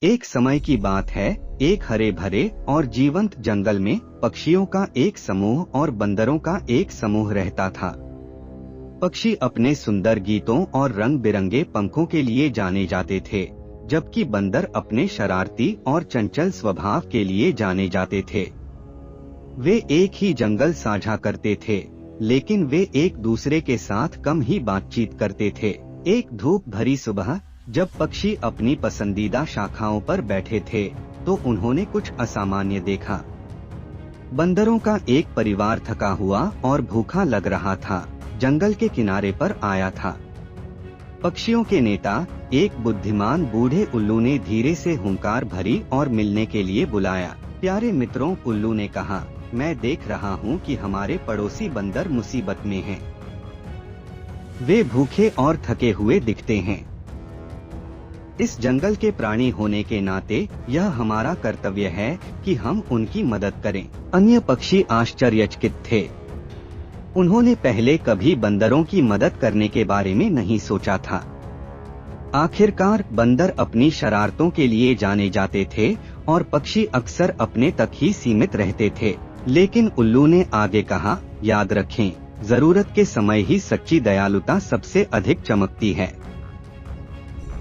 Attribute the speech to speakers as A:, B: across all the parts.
A: एक समय की बात है, एक हरे भरे और जीवंत जंगल में पक्षियों का एक समूह और बंदरों का एक समूह रहता था। पक्षी अपने सुंदर गीतों और रंग बिरंगे पंखों के लिए जाने जाते थे, जबकि बंदर अपने शरारती और चंचल स्वभाव के लिए जाने जाते थे। वे एक ही जंगल साझा करते थे, लेकिन वे एक दूसरे के साथ कम ही बातचीत करते थे। एक धूप भरी सुबह जब पक्षी अपनी पसंदीदा शाखाओं पर बैठे थे, तो उन्होंने कुछ असामान्य देखा। बंदरों का एक परिवार थका हुआ और भूखा लग रहा था, जंगल के किनारे पर आया था। पक्षियों के नेता, एक बुद्धिमान बूढ़े उल्लू ने धीरे से हुंकार भरी और मिलने के लिए बुलाया। प्यारे मित्रों, उल्लू ने कहा, मैं देख रहा हूँ कि हमारे पड़ोसी बंदर मुसीबत में हैं। वे भूखे और थके हुए दिखते हैं। इस जंगल के प्राणी होने के नाते यह हमारा कर्तव्य है कि हम उनकी मदद करें। अन्य पक्षी आश्चर्यचकित थे। उन्होंने पहले कभी बंदरों की मदद करने के बारे में नहीं सोचा था। आखिरकार बंदर अपनी शरारतों के लिए जाने जाते थे और पक्षी अक्सर अपने तक ही सीमित रहते थे। लेकिन उल्लू ने आगे कहा, याद रखें, जरूरत के समय ही सच्ची दयालुता सबसे अधिक चमकती है।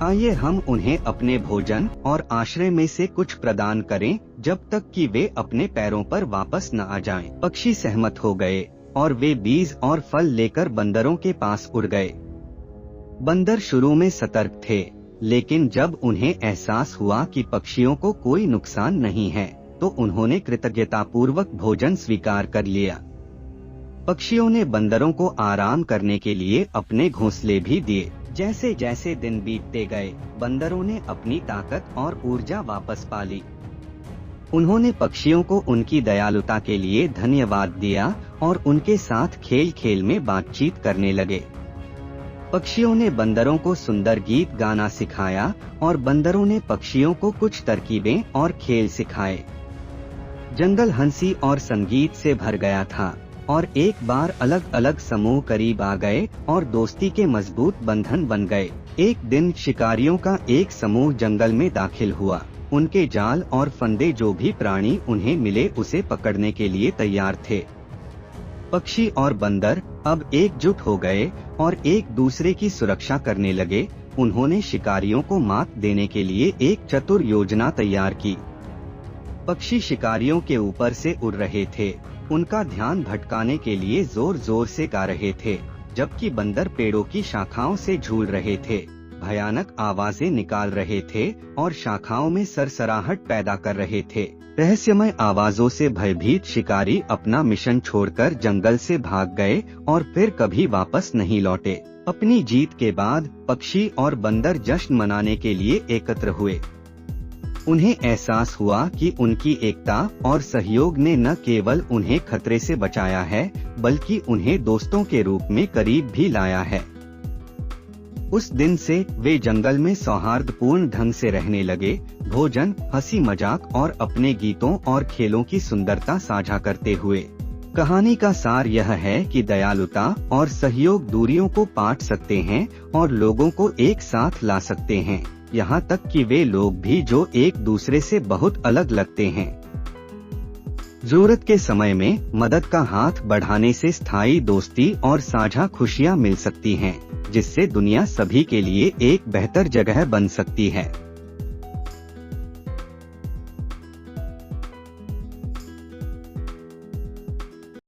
A: आइए हम उन्हें अपने भोजन और आश्रय में से कुछ प्रदान करें, जब तक कि वे अपने पैरों पर वापस न आ जाएं। पक्षी सहमत हो गए और वे बीज और फल लेकर बंदरों के पास उड़ गए। बंदर शुरू में सतर्क थे, लेकिन जब उन्हें एहसास हुआ कि पक्षियों को कोई नुकसान नहीं है, तो उन्होंने कृतज्ञतापूर्वक भोजन स्वीकार कर लिया। पक्षियों ने बंदरों को आराम करने के लिए अपने घोंसले भी दिए। जैसे जैसे दिन बीतते गए, बंदरों ने अपनी ताकत और ऊर्जा वापस पा ली। उन्होंने पक्षियों को उनकी दयालुता के लिए धन्यवाद दिया और उनके साथ खेल खेल में बातचीत करने लगे। पक्षियों ने बंदरों को सुंदर गीत गाना सिखाया और बंदरों ने पक्षियों को कुछ तरकीबें और खेल सिखाए। जंगल हंसी और संगीत से भर गया था और एक बार अलग अलग समूह करीब आ गए और दोस्ती के मजबूत बंधन बन गए। एक दिन शिकारियों का एक समूह जंगल में दाखिल हुआ। उनके जाल और फंदे जो भी प्राणी उन्हें मिले उसे पकड़ने के लिए तैयार थे। पक्षी और बंदर अब एकजुट हो गए और एक दूसरे की सुरक्षा करने लगे। उन्होंने शिकारियों को मात देने के लिए एक चतुर योजना तैयार की। पक्षी शिकारियों के ऊपर से उड़ रहे थे, उनका ध्यान भटकाने के लिए जोर जोर से गा रहे थे, जबकि बंदर पेड़ों की शाखाओं से झूल रहे थे, भयानक आवाजें निकाल रहे थे और शाखाओं में सरसराहट पैदा कर रहे थे। रहस्यमय आवाजों से भयभीत शिकारी अपना मिशन छोड़कर जंगल से भाग गए और फिर कभी वापस नहीं लौटे। अपनी जीत के बाद पक्षी और बंदर जश्न मनाने के लिए एकत्र हुए। उन्हें एहसास हुआ कि उनकी एकता और सहयोग ने न केवल उन्हें खतरे से बचाया है, बल्कि उन्हें दोस्तों के रूप में करीब भी लाया है। उस दिन से वे जंगल में सौहार्दपूर्ण ढंग से रहने लगे, भोजन, हंसी मजाक और अपने गीतों और खेलों की सुंदरता साझा करते हुए। कहानी का सार यह है कि दयालुता और सहयोग दूरियों को पाट सकते हैं और लोगों को एक साथ ला सकते हैं, यहाँ तक कि वे लोग भी जो एक दूसरे से बहुत अलग लगते हैं। जरूरत के समय में मदद का हाथ बढ़ाने से स्थायी दोस्ती और साझा खुशियाँ मिल सकती हैं, जिससे दुनिया सभी के लिए एक बेहतर जगह बन सकती है।